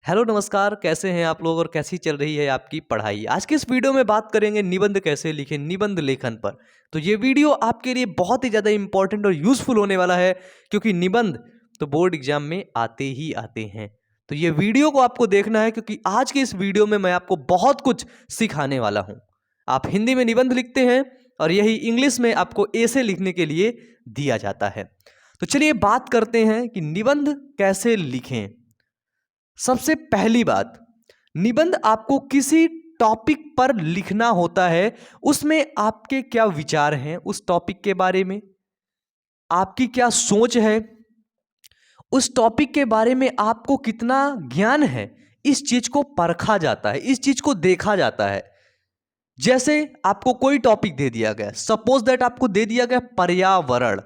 Hello नमस्कार, कैसे हैं आप लोग और कैसी चल रही है आपकी पढ़ाई। आज के इस वीडियो में बात करेंगे निबंध कैसे लिखें, निबंध लेखन पर। तो ये वीडियो आपके लिए बहुत ही ज़्यादा इंपॉर्टेंट और यूज़फुल होने वाला है, क्योंकि निबंध तो बोर्ड एग्जाम में आते ही आते हैं। तो ये वीडियो को आपको देखना है, क्योंकि आज के इस वीडियो में मैं आपको बहुत कुछ सिखाने वाला हूँ। आप हिंदी में निबंध लिखते हैं और यही इंग्लिश में आपको ऐसे लिखने के लिए दिया जाता है। तो चलिए बात करते हैं कि निबंध कैसे लिखें। सबसे पहली बात, निबंध आपको किसी टॉपिक पर लिखना होता है। उसमें आपके क्या विचार हैं उस टॉपिक के बारे में, आपकी क्या सोच है, उस टॉपिक के बारे में आपको कितना ज्ञान है, इस चीज को परखा जाता है, इस चीज को देखा जाता है। जैसे आपको कोई टॉपिक दे दिया गया, सपोज दैट आपको दे दिया गया पर्यावरण,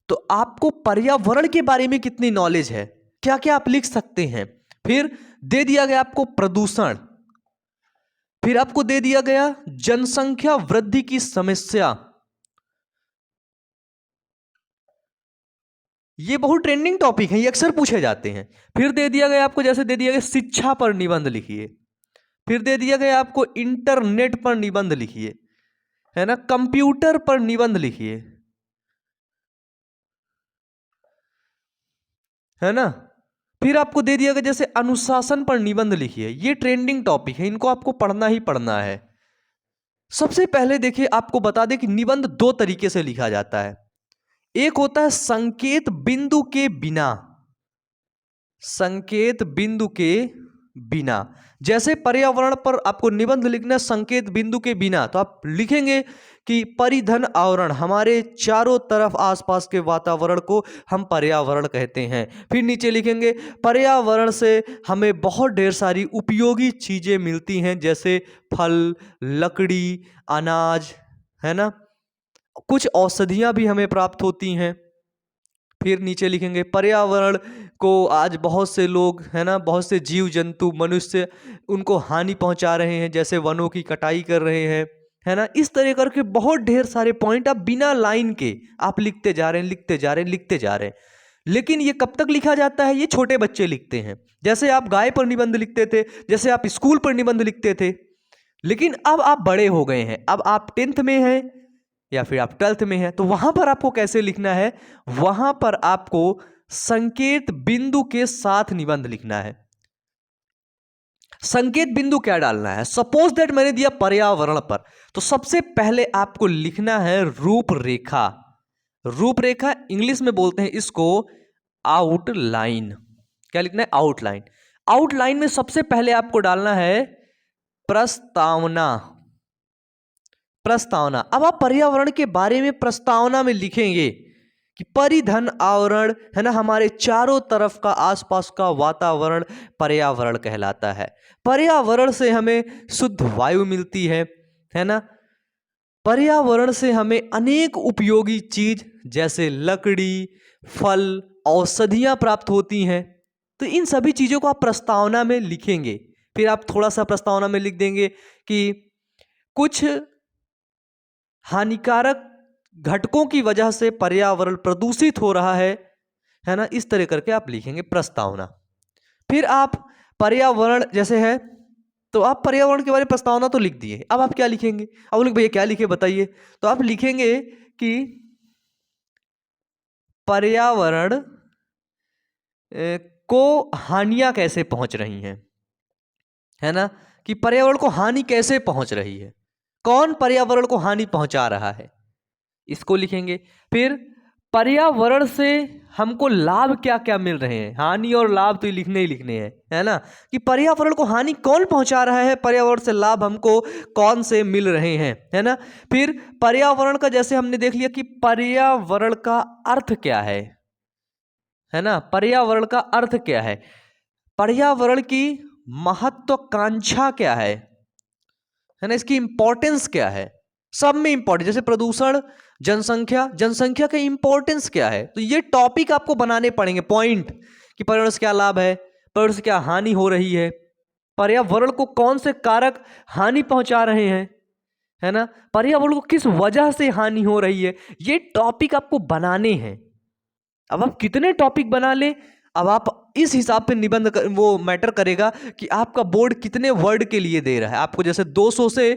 तो आपको पर्यावरण के बारे में कितनी नॉलेज है, क्या क्या आप लिख सकते हैं। फिर दे दिया गया आपको प्रदूषण, फिर आपको दे दिया गया जनसंख्या वृद्धि की समस्या, ये बहुत ट्रेंडिंग टॉपिक है, ये अक्सर पूछे जाते हैं। फिर दे दिया गया आपको, जैसे दे दिया गया शिक्षा पर निबंध लिखिए। फिर दे दिया गया आपको इंटरनेट पर निबंध लिखिए, है ना, कंप्यूटर पर निबंध लिखिए, है ना। फिर आपको दे दिया गया जैसे अनुशासन पर निबंध लिखिए। ये ट्रेंडिंग टॉपिक है, इनको आपको पढ़ना ही पढ़ना है। सबसे पहले देखिए, आपको बता दें कि निबंध दो तरीके से लिखा जाता है। एक होता है संकेत बिंदु के बिना, संकेत बिंदु के बिना। जैसे पर्यावरण पर आपको निबंध लिखना है संकेत बिंदु के बिना, तो आप लिखेंगे कि परिधन आवरण, हमारे चारों तरफ आसपास के वातावरण को हम पर्यावरण कहते हैं। फिर नीचे लिखेंगे पर्यावरण से हमें बहुत ढेर सारी उपयोगी चीजें मिलती हैं, जैसे फल, लकड़ी, अनाज, है ना, कुछ औषधियां भी हमें प्राप्त होती हैं। फिर नीचे लिखेंगे पर्यावरण को आज बहुत से लोग, है ना, बहुत से जीव जंतु, मनुष्य उनको हानि पहुंचा रहे हैं, जैसे वनों की कटाई कर रहे हैं, है ना। इस तरह करके बहुत ढेर सारे पॉइंट आप बिना लाइन के आप लिखते जा रहे हैं, लिखते जा रहे हैं, लिखते जा रहे हैं। लेकिन ये कब तक लिखा जाता है, ये छोटे बच्चे लिखते हैं। जैसे आप गाय पर निबंध लिखते थे, जैसे आप स्कूल पर निबंध लिखते थे। लेकिन अब आप बड़े हो गए हैं, अब आप 10th में हैं या फिर आप 12th में हैं, तो वहां पर आपको कैसे लिखना है, वहां पर आपको संकेत बिंदु के साथ निबंध लिखना है। संकेत बिंदु क्या डालना है, सपोज दैट मैंने दिया पर्यावरण पर, तो सबसे पहले आपको लिखना है रूपरेखा। रूपरेखा इंग्लिश में बोलते हैं इसको आउटलाइन। क्या लिखना है, आउटलाइन। आउटलाइन में सबसे पहले आपको डालना है प्रस्तावना। प्रस्तावना, अब आप पर्यावरण के बारे में प्रस्तावना में लिखेंगे कि परिधन आवरण, है ना, हमारे चारों तरफ का आसपास का वातावरण पर्यावरण कहलाता है। पर्यावरण से हमें शुद्ध वायु मिलती है ना। पर्यावरण से हमें अनेक उपयोगी चीज जैसे लकड़ी, फल, औषधियां प्राप्त होती हैं। तो इन सभी चीजों को आप प्रस्तावना में लिखेंगे। फिर आप थोड़ा सा प्रस्तावना में लिख देंगे कि कुछ हानिकारक घटकों की वजह से पर्यावरण प्रदूषित हो रहा है ना। इस तरह करके आप लिखेंगे प्रस्तावना। फिर आप पर्यावरण जैसे है, तो आप पर्यावरण के बारे में प्रस्तावना तो लिख दिए, अब आप क्या लिखेंगे, अब लोग भैया क्या लिखे बताइए, तो आप लिखेंगे कि पर्यावरण को हानियां कैसे पहुंच रही हैं, है ना, कि पर्यावरण को हानि कैसे पहुंच रही है, कौन पर्यावरण को हानि पहुंचा रहा है, इसको लिखेंगे। फिर पर्यावरण से हमको लाभ क्या क्या मिल रहे हैं, हानि और लाभ तो लिखने ही लिखने हैं, है ना, कि पर्यावरण को हानि कौन पहुंचा रहा है, पर्यावरण से लाभ हमको कौन से मिल रहे हैं, है ना। फिर पर्यावरण का जैसे हमने देख लिया कि पर्यावरण का अर्थ क्या है ना, पर्यावरण का अर्थ क्या है, पर्यावरण की महत्वाकांक्षा क्या है ना, इसकी इंपॉर्टेंस क्या है, सब में इंपॉर्टेंट। जैसे प्रदूषण, जनसंख्या, जनसंख्या का इंपॉर्टेंस क्या है, तो ये टॉपिक आपको बनाने पड़ेंगे पॉइंट, कि पर्यावरण से क्या लाभ है, पर्यावरण से क्या हानि हो रही है, पर्यावरण को कौन से कारक हानि पहुंचा रहे हैं, है ना, पर्यावरण को किस वजह से हानि हो रही है, ये टॉपिक आपको बनाने हैं। अब आप कितने टॉपिक बना ले, अब आप इस हिसाब पे निबंध वो मैटर करेगा कि आपका बोर्ड कितने वर्ड के लिए दे रहा है। आपको जैसे 200 से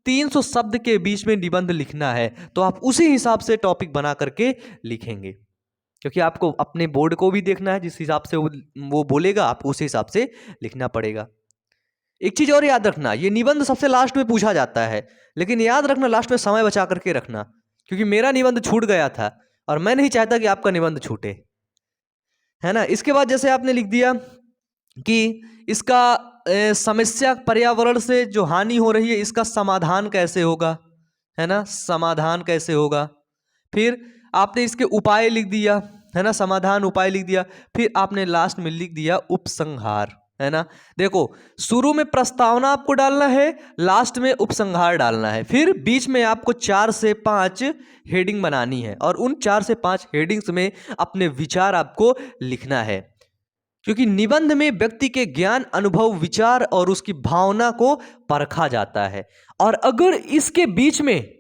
300 शब्द के बीच में निबंध लिखना है तो आप उसी हिसाब से टॉपिक बना करके लिखेंगे, क्योंकि आपको अपने बोर्ड को भी देखना है। जिस हिसाब से वो बोलेगा आपको उस हिसाब से लिखना पड़ेगा। एक चीज और याद रखना, ये निबंध सबसे लास्ट में पूछा जाता है, लेकिन याद रखना लास्ट में समय बचा करके रखना, क्योंकि मेरा निबंध छूट गया था और मैं नहीं चाहता कि आपका निबंध छूटे, है ना। इसके बाद जैसे आपने लिख दिया कि इसका समस्या पर्यावरण से जो हानि हो रही है इसका समाधान कैसे होगा, है ना, समाधान कैसे होगा। फिर आपने इसके उपाय लिख दिया, है ना, समाधान उपाय लिख दिया। फिर आपने लास्ट में लिख दिया उपसंहार, है ना। देखो शुरू में प्रस्तावना आपको डालना है, लास्ट में उपसंहार डालना है, फिर बीच में आपको 4 से 5 हेडिंग बनानी है और उन 4 से 5 हेडिंग्स में अपने विचार आपको लिखना है, क्योंकि निबंध में व्यक्ति के ज्ञान, अनुभव, विचार और उसकी भावना को परखा जाता है। और अगर इसके बीच में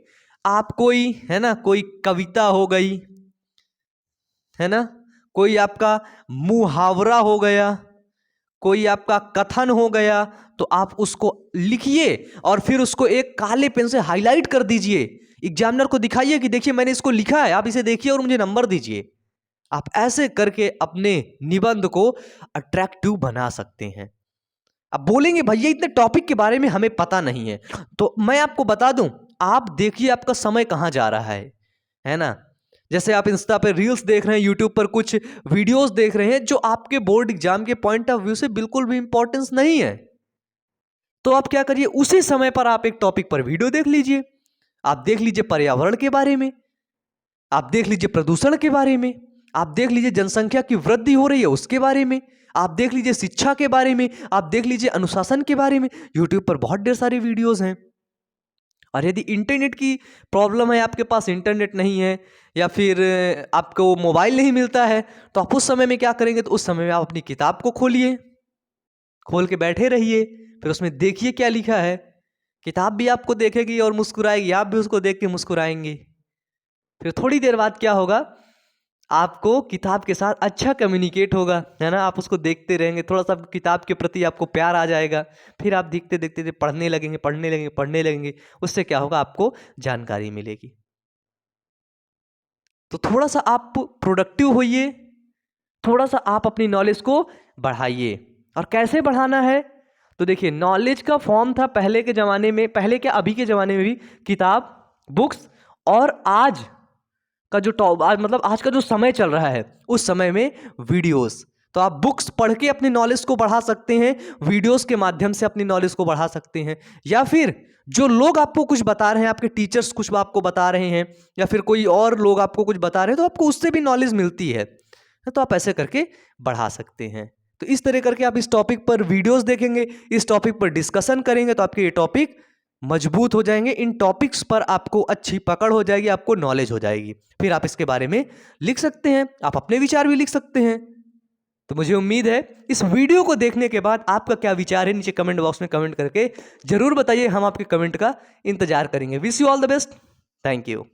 आप कोई, है ना, कोई कविता हो गई, है ना, कोई आपका मुहावरा हो गया, कोई आपका कथन हो गया, तो आप उसको लिखिए और फिर उसको एक काले पेन से हाईलाइट कर दीजिए, एग्जामिनर को दिखाइए कि देखिए मैंने इसको लिखा है, आप इसे देखिए और मुझे नंबर दीजिए। आप ऐसे करके अपने निबंध को अट्रैक्टिव बना सकते हैं। अब बोलेंगे भैया इतने टॉपिक के बारे में हमें पता नहीं है, तो मैं आपको बता दूं, आप देखिए आपका समय कहां जा रहा है ना। जैसे आप इंस्टा पे रील्स देख रहे हैं, यूट्यूब पर कुछ वीडियोस देख रहे हैं जो आपके बोर्ड एग्जाम के पॉइंट ऑफ व्यू से बिल्कुल भी इंपॉर्टेंस नहीं है, तो आप क्या करिए, उसी समय पर आप एक टॉपिक पर वीडियो देख लीजिए। आप देख लीजिए पर्यावरण के बारे में, आप देख लीजिए प्रदूषण के बारे में, आप देख लीजिए जनसंख्या की वृद्धि हो रही है उसके बारे में, आप देख लीजिए शिक्षा के बारे में, आप देख लीजिए अनुशासन के बारे में। यूट्यूब पर बहुत ढेर सारी वीडियोस हैं। और यदि इंटरनेट की प्रॉब्लम है, आपके पास इंटरनेट नहीं है या फिर आपको मोबाइल नहीं मिलता है, तो आप उस समय में क्या करेंगे, तो उस समय में आप अपनी किताब को खोलिए, खोल के बैठे रहिए, फिर उसमें देखिए क्या लिखा है। किताब भी आपको देखेगी और मुस्कुराएगी, आप भी उसको देख के मुस्कुराएंगे। फिर थोड़ी देर बाद क्या होगा, आपको किताब के साथ अच्छा कम्युनिकेट होगा, है ना। आप उसको देखते रहेंगे, थोड़ा सा किताब के प्रति आपको प्यार आ जाएगा। फिर आप देखते देखते पढ़ने लगेंगे, पढ़ने लगेंगे, पढ़ने लगेंगे। उससे क्या होगा, आपको जानकारी मिलेगी। तो थोड़ा सा आप प्रोडक्टिव होइए, थोड़ा सा आप अपनी नॉलेज को बढ़ाइए। और कैसे बढ़ाना है, तो देखिए नॉलेज का फॉर्म था पहले के ज़माने में, पहले क्या अभी के ज़माने में भी, किताब, बुक्स, और आज का जो मतलब आज का जो समय चल रहा है उस समय में वीडियोस। तो आप बुक्स पढ़ के अपनी नॉलेज को बढ़ा सकते हैं, वीडियोस के माध्यम से अपनी नॉलेज को बढ़ा सकते हैं, या फिर जो लोग आपको कुछ बता रहे हैं, आपके टीचर्स कुछ आपको बता रहे हैं, या फिर कोई और लोग आपको कुछ बता रहे हैं, तो आपको उससे भी नॉलेज मिलती है, तो आप ऐसे करके बढ़ा सकते हैं। तो इस तरह करके आप इस टॉपिक पर वीडियोस देखेंगे, इस टॉपिक पर डिस्कशन करेंगे, तो आपके ये टॉपिक मजबूत हो जाएंगे। इन टॉपिक्स पर आपको अच्छी पकड़ हो जाएगी, आपको नॉलेज हो जाएगी। फिर आप इसके बारे में लिख सकते हैं, आप अपने विचार भी लिख सकते हैं। तो मुझे उम्मीद है इस वीडियो को देखने के बाद आपका क्या विचार है, नीचे कमेंट बॉक्स में कमेंट करके जरूर बताइए। हम आपके कमेंट का इंतजार करेंगे। Wish you all the best. Thank you.